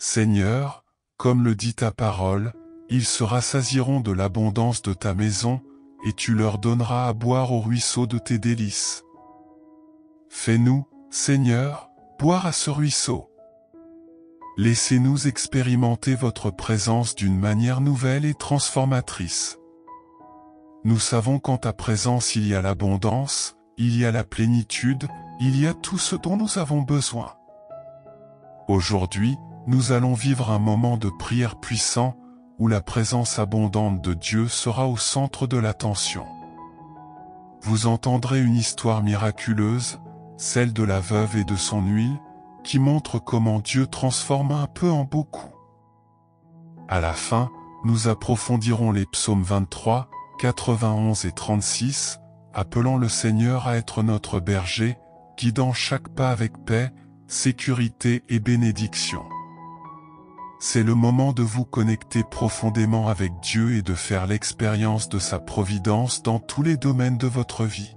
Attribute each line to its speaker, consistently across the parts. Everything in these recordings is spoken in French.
Speaker 1: Seigneur, comme le dit ta parole, ils se rassasieront de l'abondance de ta maison, et tu leur donneras à boire au ruisseau de tes délices. Fais-nous, Seigneur, boire à ce ruisseau. Laissez-nous expérimenter votre présence d'une manière nouvelle et transformatrice. Nous savons qu'en ta présence il y a l'abondance, il y a la plénitude, il y a tout ce dont nous avons besoin. Aujourd'hui, nous allons vivre un moment de prière puissant, où la présence abondante de Dieu sera au centre de l'attention. Vous entendrez une histoire miraculeuse, celle de la veuve et de son huile, qui montre comment Dieu transforme un peu en beaucoup. À la fin, nous approfondirons les psaumes 23, 91 et 36, appelant le Seigneur à être notre berger, guidant chaque pas avec paix, sécurité et bénédiction. C'est le moment de vous connecter profondément avec Dieu et de faire l'expérience de sa providence dans tous les domaines de votre vie.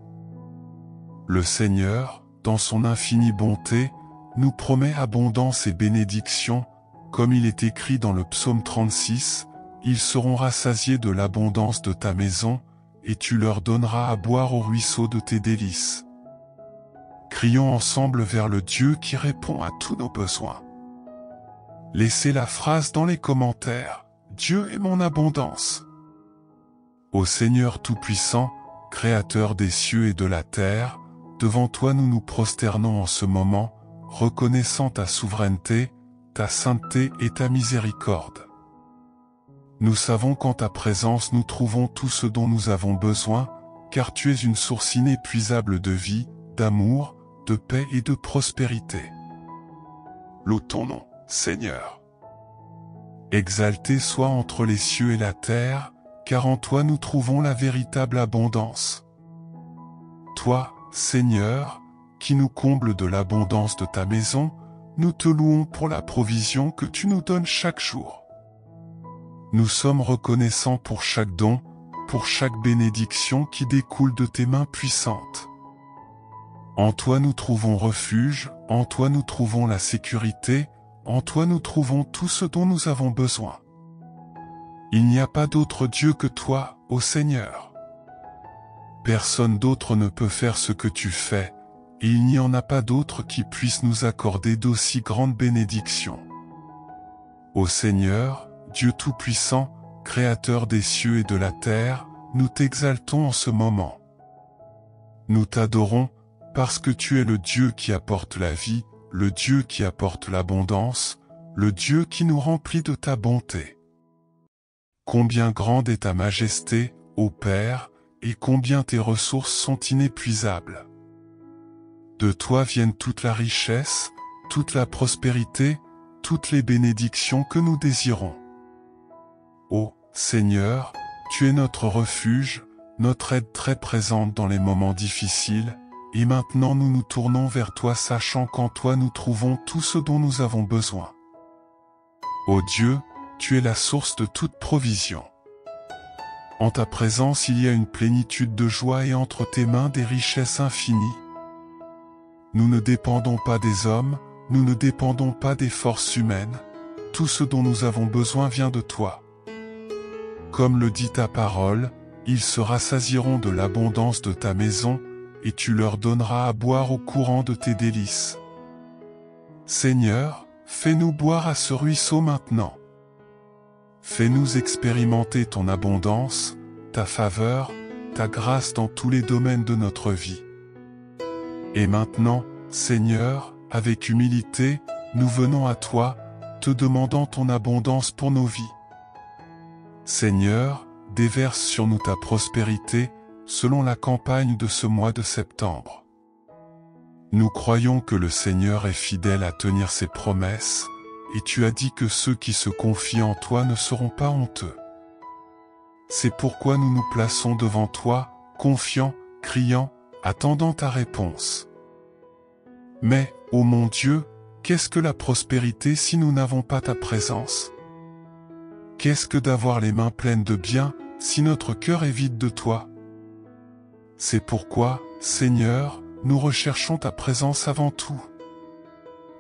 Speaker 1: Le Seigneur, dans son infinie bonté, nous promet abondance et bénédiction, comme il est écrit dans le psaume 36, « Ils seront rassasiés de l'abondance de ta maison, et tu leur donneras à boire au ruisseau de tes délices. » Crions ensemble vers le Dieu qui répond à tous nos besoins. Laissez la phrase dans les commentaires, « Dieu est mon abondance ». Ô Seigneur Tout-Puissant, Créateur des cieux et de la terre, devant toi nous nous prosternons en ce moment, reconnaissant ta souveraineté, ta sainteté et ta miséricorde. Nous savons qu'en ta présence nous trouvons tout ce dont nous avons besoin, car tu es une source inépuisable de vie, d'amour, de paix et de prospérité. Loue ton nom, Seigneur. Exalté soit entre les cieux et la terre, car en toi nous trouvons la véritable abondance. Toi, Seigneur, qui nous combles de l'abondance de ta maison, nous te louons pour la provision que tu nous donnes chaque jour. Nous sommes reconnaissants pour chaque don, pour chaque bénédiction qui découle de tes mains puissantes. En toi nous trouvons refuge, en toi nous trouvons la sécurité, en toi nous trouvons tout ce dont nous avons besoin. Il n'y a pas d'autre Dieu que toi, ô Seigneur. Personne d'autre ne peut faire ce que tu fais, et il n'y en a pas d'autre qui puisse nous accorder d'aussi grandes bénédictions. Ô Seigneur, Dieu Tout-Puissant, Créateur des cieux et de la terre, nous t'exaltons en ce moment. Nous t'adorons, parce que tu es le Dieu qui apporte la vie, le Dieu qui apporte l'abondance, le Dieu qui nous remplit de ta bonté. Combien grande est ta majesté, ô Père, et combien tes ressources sont inépuisables. De toi viennent toute la richesse, toute la prospérité, toutes les bénédictions que nous désirons. Ô Seigneur, tu es notre refuge, notre aide très présente dans les moments difficiles, et maintenant nous nous tournons vers toi sachant qu'en toi nous trouvons tout ce dont nous avons besoin. Ô Dieu, tu es la source de toute provision. En ta présence il y a une plénitude de joie et entre tes mains des richesses infinies. Nous ne dépendons pas des hommes, nous ne dépendons pas des forces humaines, tout ce dont nous avons besoin vient de toi. Comme le dit ta parole, ils se rassasieront de l'abondance de ta maison, et tu leur donneras à boire au courant de tes délices. Seigneur, fais-nous boire à ce ruisseau maintenant. Fais-nous expérimenter ton abondance, ta faveur, ta grâce dans tous les domaines de notre vie. Et maintenant, Seigneur, avec humilité, nous venons à toi, te demandant ton abondance pour nos vies. Seigneur, déverse sur nous ta prospérité, selon la campagne de ce mois de septembre. Nous croyons que le Seigneur est fidèle à tenir ses promesses, et tu as dit que ceux qui se confient en toi ne seront pas honteux. C'est pourquoi nous nous plaçons devant toi, confiants, criant, attendant ta réponse. Mais, ô mon Dieu, qu'est-ce que la prospérité si nous n'avons pas ta présence? Qu'est-ce que d'avoir les mains pleines de biens, si notre cœur est vide de toi? C'est pourquoi, Seigneur, nous recherchons ta présence avant tout.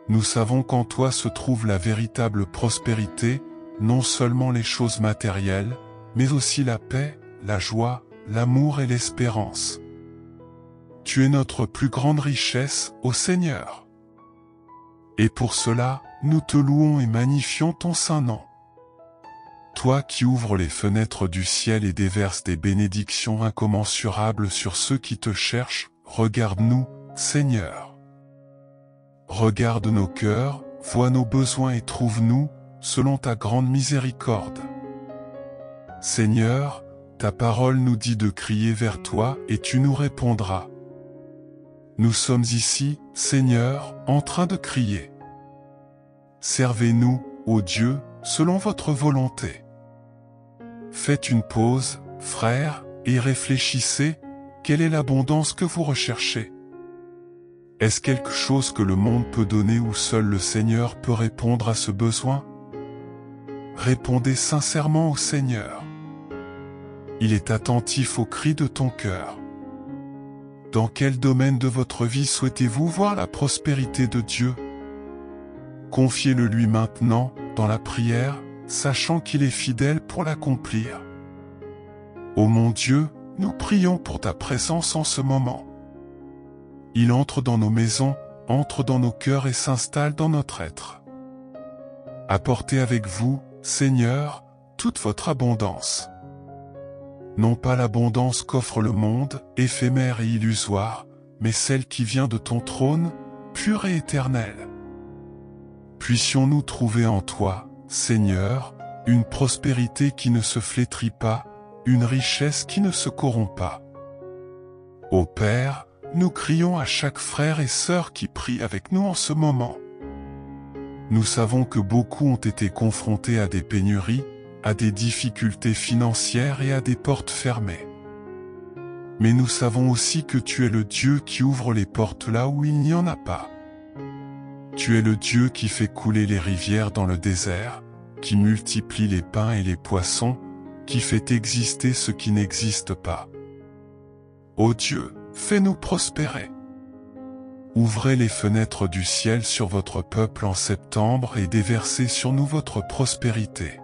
Speaker 1: Nous savons qu'en toi se trouve la véritable prospérité, non seulement les choses matérielles, mais aussi la paix, la joie, l'amour et l'espérance. Tu es notre plus grande richesse, ô Seigneur. Et pour cela, nous te louons et magnifions ton saint nom. Toi qui ouvres les fenêtres du ciel et déverses des bénédictions incommensurables sur ceux qui te cherchent, regarde-nous, Seigneur. Regarde nos cœurs, vois nos besoins et trouve-nous, selon ta grande miséricorde. Seigneur, ta parole nous dit de crier vers toi et tu nous répondras. Nous sommes ici, Seigneur, en train de crier. Servez-nous, ô Dieu, selon votre volonté. Faites une pause, frères, et réfléchissez, quelle est l'abondance que vous recherchez? Est-ce quelque chose que le monde peut donner ou seul le Seigneur peut répondre à ce besoin? Répondez sincèrement au Seigneur. Il est attentif aux cris de ton cœur. Dans quel domaine de votre vie souhaitez-vous voir la prospérité de Dieu? Confiez-le lui maintenant, dans la prière, sachant qu'il est fidèle pour l'accomplir. Ô mon Dieu, nous prions pour ta présence en ce moment. Il entre dans nos maisons, entre dans nos cœurs et s'installe dans notre être. Apportez avec vous, Seigneur, toute votre abondance. Non pas l'abondance qu'offre le monde, éphémère et illusoire, mais celle qui vient de ton trône, pure et éternelle. Puissions-nous trouver en toi, Seigneur, une prospérité qui ne se flétrit pas, une richesse qui ne se corrompt pas. Ô Père, nous crions à chaque frère et sœur qui prie avec nous en ce moment. Nous savons que beaucoup ont été confrontés à des pénuries, à des difficultés financières et à des portes fermées. Mais nous savons aussi que tu es le Dieu qui ouvre les portes là où il n'y en a pas. Tu es le Dieu qui fait couler les rivières dans le désert, qui multiplie les pains et les poissons, qui fait exister ce qui n'existe pas. Ô Dieu, fais-nous prospérer. Ouvrez les fenêtres du ciel sur votre peuple en septembre et déversez sur nous votre prospérité.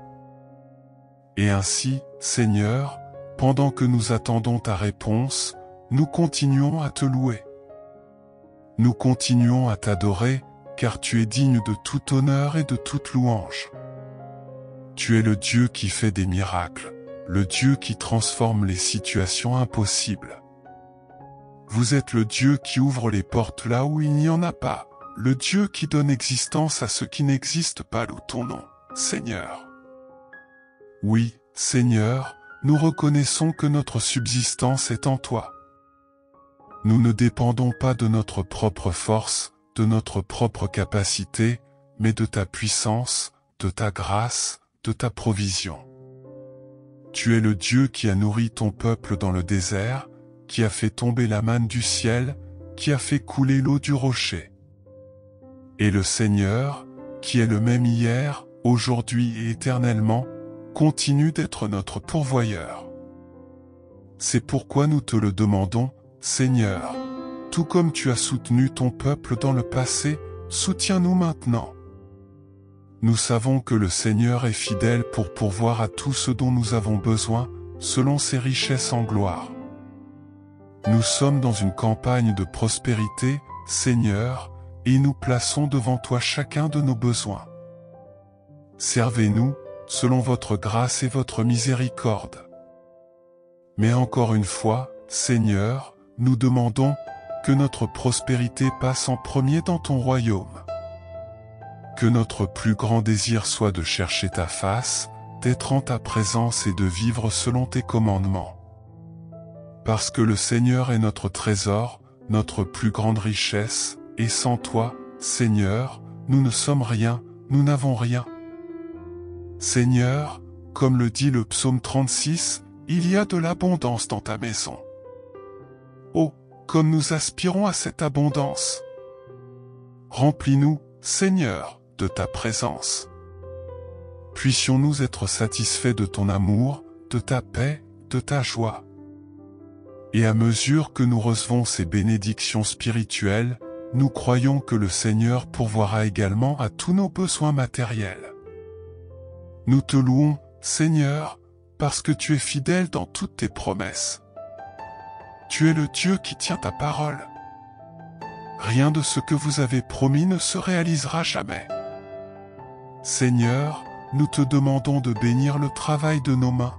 Speaker 1: Et ainsi, Seigneur, pendant que nous attendons ta réponse, nous continuons à te louer. Nous continuons à t'adorer, car tu es digne de tout honneur et de toute louange. Tu es le Dieu qui fait des miracles, le Dieu qui transforme les situations impossibles. Vous êtes le Dieu qui ouvre les portes là où il n'y en a pas, le Dieu qui donne existence à ce qui n'existe pas. Loue ton nom, Seigneur. Oui, Seigneur, nous reconnaissons que notre subsistance est en toi. Nous ne dépendons pas de notre propre force, de notre propre capacité, mais de ta puissance, de ta grâce, de ta provision. Tu es le Dieu qui a nourri ton peuple dans le désert, qui a fait tomber la manne du ciel, qui a fait couler l'eau du rocher. Et le Seigneur, qui est le même hier, aujourd'hui et éternellement, continue d'être notre pourvoyeur. C'est pourquoi nous te le demandons, Seigneur. Tout comme tu as soutenu ton peuple dans le passé, soutiens-nous maintenant. Nous savons que le Seigneur est fidèle pour pourvoir à tout ce dont nous avons besoin, selon ses richesses en gloire. Nous sommes dans une campagne de prospérité, Seigneur, et nous plaçons devant toi chacun de nos besoins. Servez-nous, selon votre grâce et votre miséricorde. Mais encore une fois, Seigneur, nous demandons que notre prospérité passe en premier dans ton royaume. Que notre plus grand désir soit de chercher ta face, d'être en ta présence et de vivre selon tes commandements. Parce que le Seigneur est notre trésor, notre plus grande richesse, et sans toi, Seigneur, nous ne sommes rien, nous n'avons rien. Seigneur, comme le dit le psaume 36, il y a de l'abondance dans ta maison. Oh, comme nous aspirons à cette abondance. Remplis-nous, Seigneur, de ta présence. Puissions-nous être satisfaits de ton amour, de ta paix, de ta joie. Et à mesure que nous recevons ces bénédictions spirituelles, nous croyons que le Seigneur pourvoira également à tous nos besoins matériels. Nous te louons, Seigneur, parce que tu es fidèle dans toutes tes promesses. Tu es le Dieu qui tient ta parole. Rien de ce que vous avez promis ne se réalisera jamais. Seigneur, nous te demandons de bénir le travail de nos mains.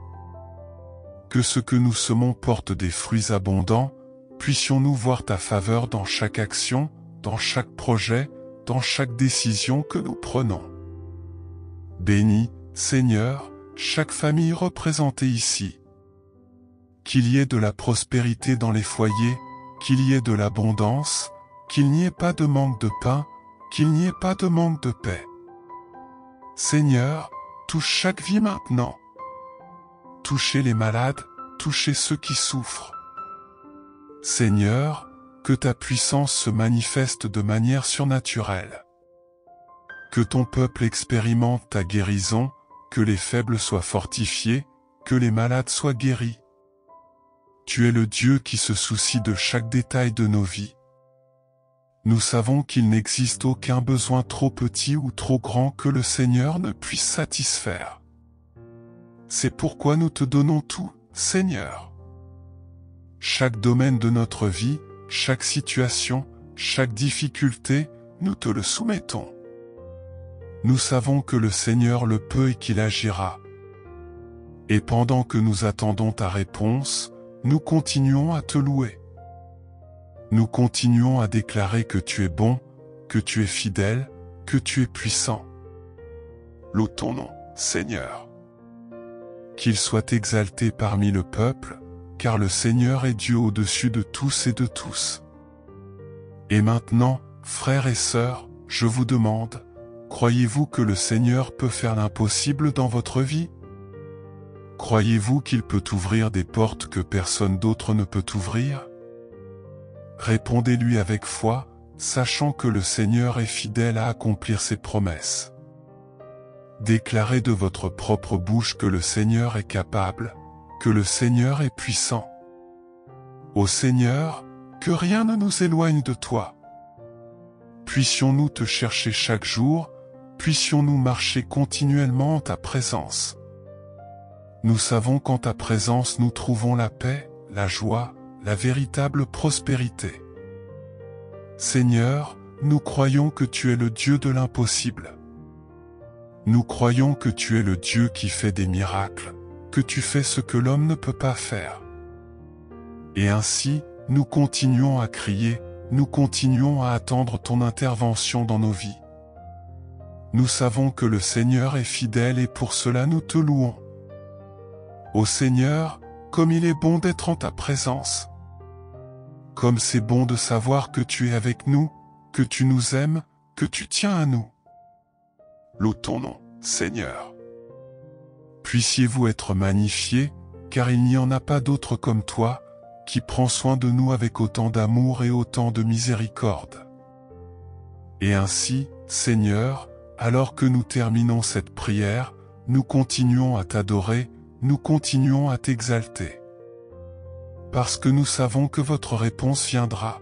Speaker 1: Que ce que nous semons porte des fruits abondants, puissions-nous voir ta faveur dans chaque action, dans chaque projet, dans chaque décision que nous prenons. Bénis, Seigneur, chaque famille représentée ici. Qu'il y ait de la prospérité dans les foyers, qu'il y ait de l'abondance, qu'il n'y ait pas de manque de pain, qu'il n'y ait pas de manque de paix. Seigneur, touche chaque vie maintenant. Touchez les malades, touchez ceux qui souffrent. Seigneur, que ta puissance se manifeste de manière surnaturelle. Que ton peuple expérimente ta guérison, que les faibles soient fortifiés, que les malades soient guéris. Tu es le Dieu qui se soucie de chaque détail de nos vies. Nous savons qu'il n'existe aucun besoin trop petit ou trop grand que le Seigneur ne puisse satisfaire. C'est pourquoi nous te donnons tout, Seigneur. Chaque domaine de notre vie, chaque situation, chaque difficulté, nous te le soumettons. Nous savons que le Seigneur le peut et qu'il agira. Et pendant que nous attendons ta réponse, nous continuons à te louer. Nous continuons à déclarer que tu es bon, que tu es fidèle, que tu es puissant. Loue ton nom, Seigneur. Qu'il soit exalté parmi le peuple, car le Seigneur est Dieu au-dessus de tous et de tous. Et maintenant, frères et sœurs, je vous demande, croyez-vous que le Seigneur peut faire l'impossible dans votre vie? Croyez-vous qu'il peut ouvrir des portes que personne d'autre ne peut ouvrir? Répondez-lui avec foi, sachant que le Seigneur est fidèle à accomplir ses promesses. Déclarez de votre propre bouche que le Seigneur est capable, que le Seigneur est puissant. Ô Seigneur, que rien ne nous éloigne de toi. Puissions-nous te chercher chaque jour, puissions-nous marcher continuellement en ta présence. Nous savons qu'en ta présence nous trouvons la paix, la joie, la véritable prospérité. Seigneur, nous croyons que tu es le Dieu de l'impossible. Nous croyons que tu es le Dieu qui fait des miracles, que tu fais ce que l'homme ne peut pas faire. Et ainsi, nous continuons à crier, nous continuons à attendre ton intervention dans nos vies. Nous savons que le Seigneur est fidèle et pour cela nous te louons. Ô Seigneur, comme il est bon d'être en ta présence. Comme c'est bon de savoir que tu es avec nous, que tu nous aimes, que tu tiens à nous. Loue ton nom, Seigneur. Puissiez-vous être magnifiés, car il n'y en a pas d'autre comme toi, qui prend soin de nous avec autant d'amour et autant de miséricorde. Et ainsi, Seigneur, alors que nous terminons cette prière, nous continuons à t'adorer, nous continuons à t'exalter. Parce que nous savons que votre réponse viendra.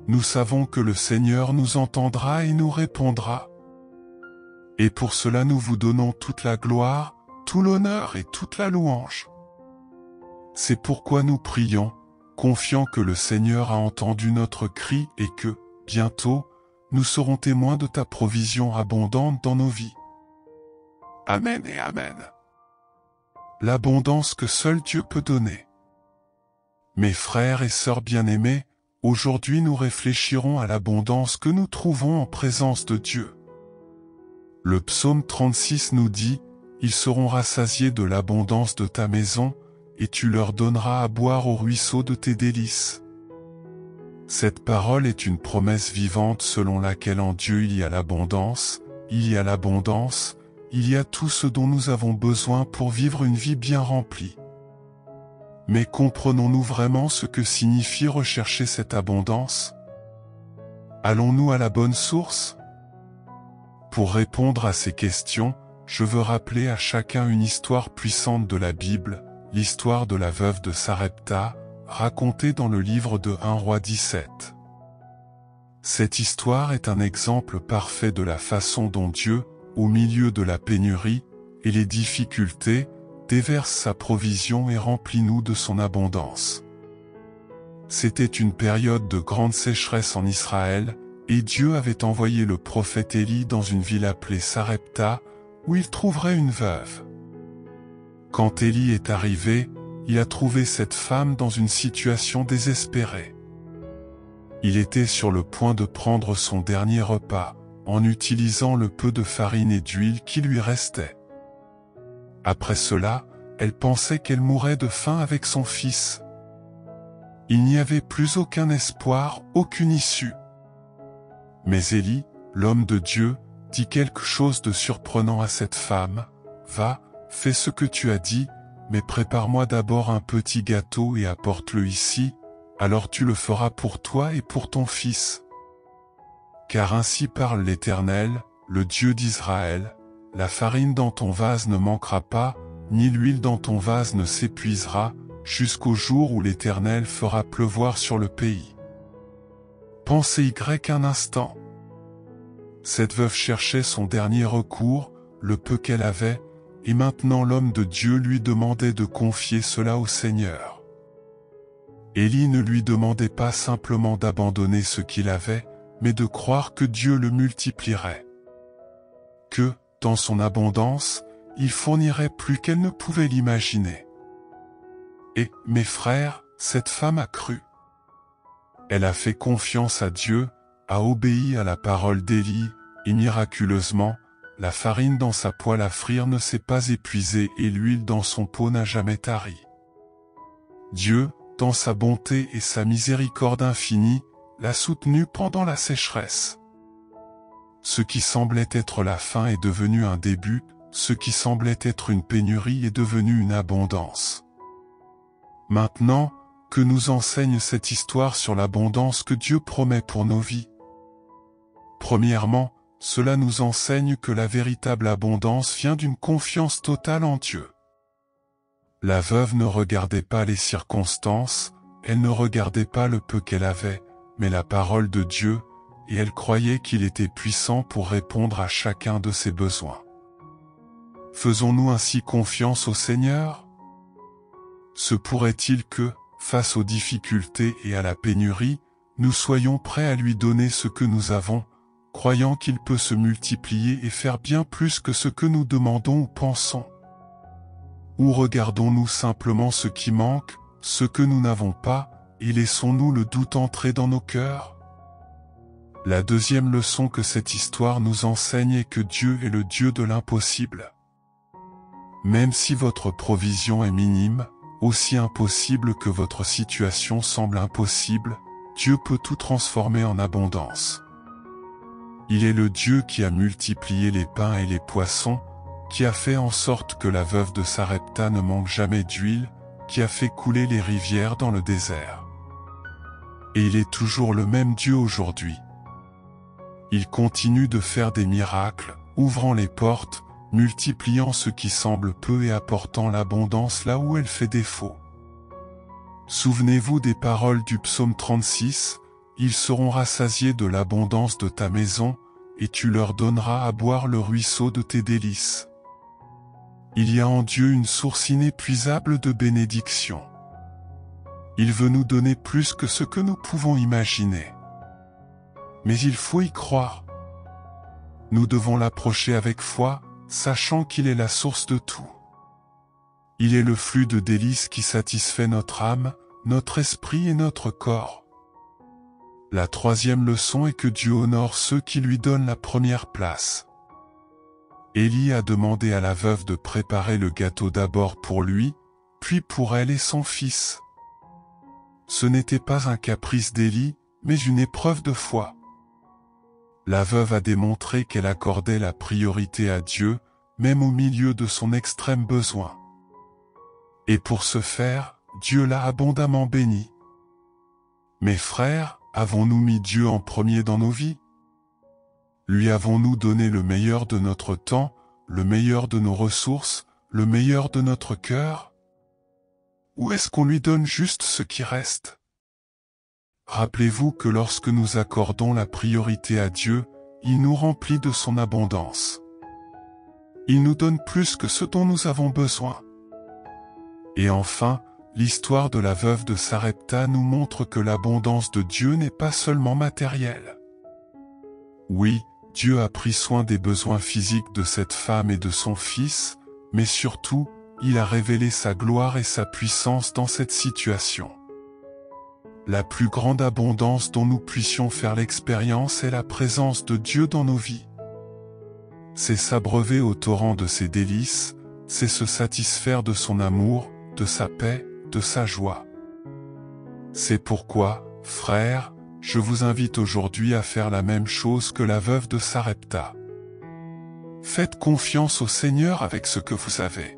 Speaker 1: Nous savons que le Seigneur nous entendra et nous répondra. Et pour cela nous vous donnons toute la gloire, tout l'honneur et toute la louange. C'est pourquoi nous prions, confiants que le Seigneur a entendu notre cri et que, bientôt, nous serons témoins de ta provision abondante dans nos vies. Amen et Amen. L'abondance que seul Dieu peut donner. Mes frères et sœurs bien-aimés, aujourd'hui nous réfléchirons à l'abondance que nous trouvons en présence de Dieu. Le psaume 36 nous dit, « Ils seront rassasiés de l'abondance de ta maison, et tu leur donneras à boire au ruisseau de tes délices. » Cette parole est une promesse vivante selon laquelle en Dieu il y a l'abondance, il y a l'abondance, il y a tout ce dont nous avons besoin pour vivre une vie bien remplie. Mais comprenons-nous vraiment ce que signifie rechercher cette abondance? Allons-nous à la bonne source? Pour répondre à ces questions, je veux rappeler à chacun une histoire puissante de la Bible, l'histoire de la veuve de Sarepta, racontée dans le livre de 1 Roi 17. Cette histoire est un exemple parfait de la façon dont Dieu, au milieu de la pénurie et les difficultés, déverse sa provision et remplit-nous de son abondance. C'était une période de grande sécheresse en Israël, et Dieu avait envoyé le prophète Élie dans une ville appelée Sarepta, où il trouverait une veuve. Quand Élie est arrivé, il a trouvé cette femme dans une situation désespérée. Il était sur le point de prendre son dernier repas, en utilisant le peu de farine et d'huile qui lui restait. Après cela, elle pensait qu'elle mourrait de faim avec son fils. Il n'y avait plus aucun espoir, aucune issue. Mais Élie, l'homme de Dieu, dit quelque chose de surprenant à cette femme. « Va, fais ce que tu as dit, mais prépare-moi d'abord un petit gâteau et apporte-le ici, alors tu le feras pour toi et pour ton fils. Car ainsi parle l'Éternel, le Dieu d'Israël, la farine dans ton vase ne manquera pas, ni l'huile dans ton vase ne s'épuisera, jusqu'au jour où l'Éternel fera pleuvoir sur le pays. » Pensez un instant. Cette veuve cherchait son dernier recours, le peu qu'elle avait, et maintenant l'homme de Dieu lui demandait de confier cela au Seigneur. Élie ne lui demandait pas simplement d'abandonner ce qu'il avait, mais de croire que Dieu le multiplierait. Que, dans son abondance, il fournirait plus qu'elle ne pouvait l'imaginer. Et, mes frères, cette femme a cru. Elle a fait confiance à Dieu, a obéi à la parole d'Élie, et miraculeusement, la farine dans sa poêle à frire ne s'est pas épuisée et l'huile dans son pot n'a jamais tari. Dieu, dans sa bonté et sa miséricorde infinie, l'a soutenue pendant la sécheresse. Ce qui semblait être la fin est devenu un début, ce qui semblait être une pénurie est devenu une abondance. Maintenant, que nous enseigne cette histoire sur l'abondance que Dieu promet pour nos vies? Premièrement, cela nous enseigne que la véritable abondance vient d'une confiance totale en Dieu. La veuve ne regardait pas les circonstances, elle ne regardait pas le peu qu'elle avait, mais la parole de Dieu, et elle croyait qu'il était puissant pour répondre à chacun de ses besoins. Faisons-nous ainsi confiance au Seigneur? Se pourrait-il que, face aux difficultés et à la pénurie, nous soyons prêts à lui donner ce que nous avons, croyant qu'il peut se multiplier et faire bien plus que ce que nous demandons ou pensons? Ou regardons-nous simplement ce qui manque, ce que nous n'avons pas, et laissons-nous le doute entrer dans nos cœurs? La deuxième leçon que cette histoire nous enseigne est que Dieu est le Dieu de l'impossible. Même si votre provision est minime, aussi impossible que votre situation semble impossible, Dieu peut tout transformer en abondance. Il est le Dieu qui a multiplié les pains et les poissons, qui a fait en sorte que la veuve de Sarepta ne manque jamais d'huile, qui a fait couler les rivières dans le désert. Et il est toujours le même Dieu aujourd'hui. Il continue de faire des miracles, ouvrant les portes, multipliant ce qui semble peu et apportant l'abondance là où elle fait défaut. Souvenez-vous des paroles du psaume 36, « Ils seront rassasiés de l'abondance de ta maison, et tu leur donneras à boire le ruisseau de tes délices. » Il y a en Dieu une source inépuisable de bénédiction. Il veut nous donner plus que ce que nous pouvons imaginer. Mais il faut y croire. Nous devons l'approcher avec foi, sachant qu'il est la source de tout. Il est le flux de délices qui satisfait notre âme, notre esprit et notre corps. La troisième leçon est que Dieu honore ceux qui lui donnent la première place. Élie a demandé à la veuve de préparer le gâteau d'abord pour lui, puis pour elle et son fils. Ce n'était pas un caprice d'Élie, mais une épreuve de foi. La veuve a démontré qu'elle accordait la priorité à Dieu, même au milieu de son extrême besoin. Et pour ce faire, Dieu l'a abondamment bénie. Mes frères, avons-nous mis Dieu en premier dans nos vies? Lui avons-nous donné le meilleur de notre temps, le meilleur de nos ressources, le meilleur de notre cœur? Ou est-ce qu'on lui donne juste ce qui reste? rappelez-vous que lorsque nous accordons la priorité à Dieu, il nous remplit de son abondance. Il nous donne plus que ce dont nous avons besoin. Et enfin, l'histoire de la veuve de Sarepta nous montre que l'abondance de Dieu n'est pas seulement matérielle. Oui, Dieu a pris soin des besoins physiques de cette femme et de son fils, mais surtout, il a révélé sa gloire et sa puissance dans cette situation. La plus grande abondance dont nous puissions faire l'expérience est la présence de Dieu dans nos vies. C'est s'abreuver au torrent de ses délices, c'est se satisfaire de son amour, de sa paix, de sa joie. C'est pourquoi, frères, je vous invite aujourd'hui à faire la même chose que la veuve de Sarepta. Faites confiance au Seigneur avec ce que vous avez.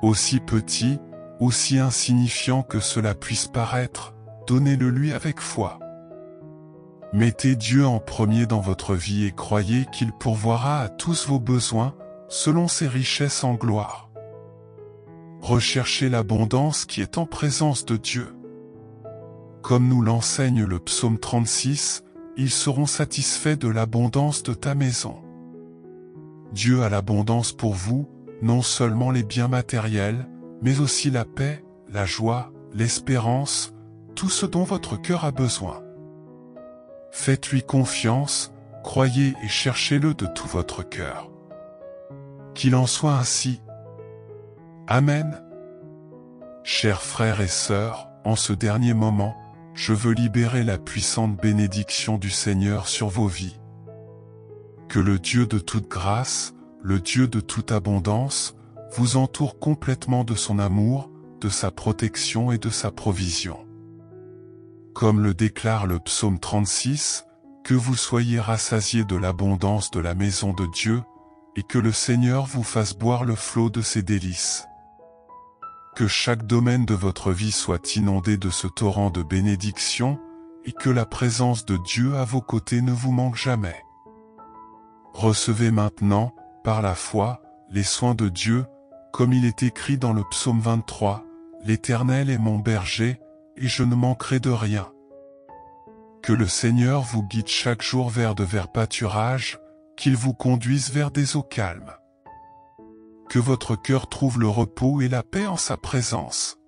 Speaker 1: Aussi petit, aussi insignifiant que cela puisse paraître, donnez-le lui avec foi. Mettez Dieu en premier dans votre vie et croyez qu'il pourvoira à tous vos besoins, selon ses richesses en gloire. Recherchez l'abondance qui est en présence de Dieu. Comme nous l'enseigne le psaume 36, ils seront satisfaits de l'abondance de ta maison. Dieu a l'abondance pour vous, non seulement les biens matériels, mais aussi la paix, la joie, l'espérance, tout ce dont votre cœur a besoin. Faites-lui confiance, croyez et cherchez-le de tout votre cœur. Qu'il en soit ainsi. Amen. Chers frères et sœurs, en ce dernier moment, je veux libérer la puissante bénédiction du Seigneur sur vos vies. Que le Dieu de toute grâce, le Dieu de toute abondance, vous entoure complètement de son amour, de sa protection et de sa provision. Comme le déclare le psaume 36, que vous soyez rassasiés de l'abondance de la maison de Dieu, et que le Seigneur vous fasse boire le flot de ses délices. Que chaque domaine de votre vie soit inondé de ce torrent de bénédiction, et que la présence de Dieu à vos côtés ne vous manque jamais. Recevez maintenant, par la foi, les soins de Dieu, comme il est écrit dans le psaume 23, « L'Éternel est mon berger, et je ne manquerai de rien. » Que le Seigneur vous guide chaque jour vers de verts pâturages, qu'il vous conduise vers des eaux calmes. Que votre cœur trouve le repos et la paix en sa présence.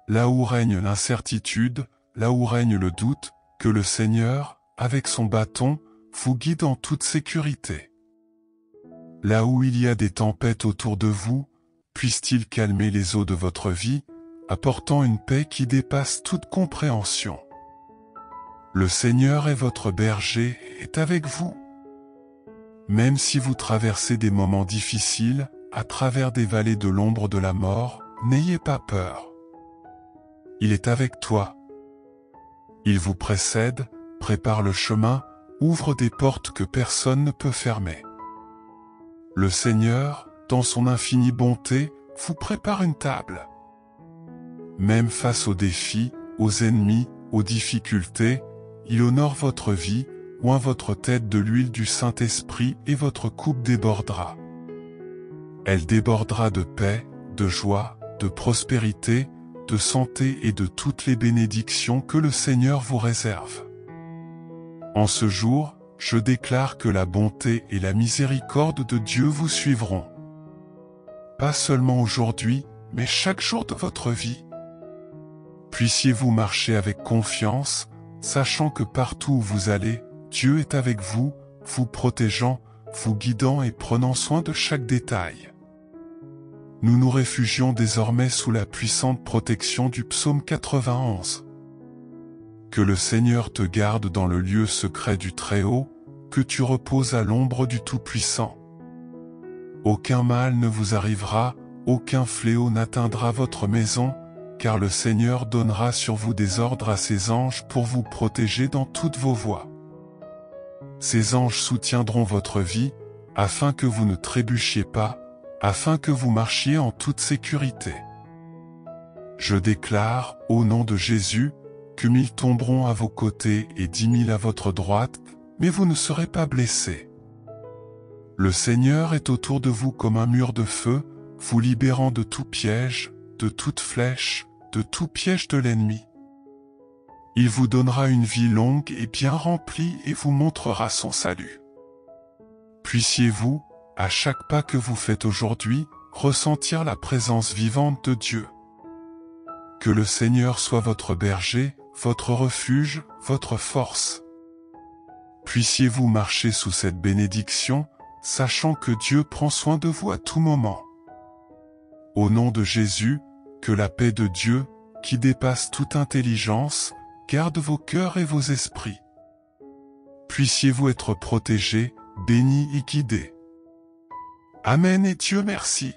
Speaker 1: Là où règne l'incertitude, là où règne le doute, que le Seigneur, avec son bâton, vous guide en toute sécurité. Là où il y a des tempêtes autour de vous, puisse-t-il calmer les eaux de votre vie, apportant une paix qui dépasse toute compréhension. Le Seigneur est votre berger et est avec vous. Même si vous traversez des moments difficiles, à travers des vallées de l'ombre de la mort, n'ayez pas peur. Il est avec toi. Il vous précède, prépare le chemin, ouvre des portes que personne ne peut fermer. Le Seigneur, dans son infinie bonté, vous prépare une table. Même face aux défis, aux ennemis, aux difficultés, il honore votre vie, oint votre tête de l'huile du Saint-Esprit et votre coupe débordera. Elle débordera de paix, de joie, de prospérité, de santé et de toutes les bénédictions que le Seigneur vous réserve. En ce jour, je déclare que la bonté et la miséricorde de Dieu vous suivront. Pas seulement aujourd'hui, mais chaque jour de votre vie. Puissiez-vous marcher avec confiance, sachant que partout où vous allez, Dieu est avec vous, vous protégeant, vous guidant et prenant soin de chaque détail. Nous nous réfugions désormais sous la puissante protection du psaume 91. Que le Seigneur te garde dans le lieu secret du Très-Haut, que tu reposes à l'ombre du Tout-Puissant. Aucun mal ne vous arrivera, aucun fléau n'atteindra votre maison, car le Seigneur donnera sur vous des ordres à ses anges pour vous protéger dans toutes vos voies. Ces anges soutiendront votre vie, afin que vous ne trébuchiez pas, afin que vous marchiez en toute sécurité. Je déclare, au nom de Jésus, que 1000 tomberont à vos côtés et 10 000 à votre droite, mais vous ne serez pas blessés. Le Seigneur est autour de vous comme un mur de feu, vous libérant de tout piège, de toute flèche, de tout piège de l'ennemi. Il vous donnera une vie longue et bien remplie et vous montrera son salut. Puissiez-vous, à chaque pas que vous faites aujourd'hui, ressentir la présence vivante de Dieu. Que le Seigneur soit votre berger, votre refuge, votre force. Puissiez-vous marcher sous cette bénédiction, sachant que Dieu prend soin de vous à tout moment. Au nom de Jésus, que la paix de Dieu, qui dépasse toute intelligence, garde vos cœurs et vos esprits. Puissiez-vous être protégés, bénis et guidés. Amen et Dieu merci.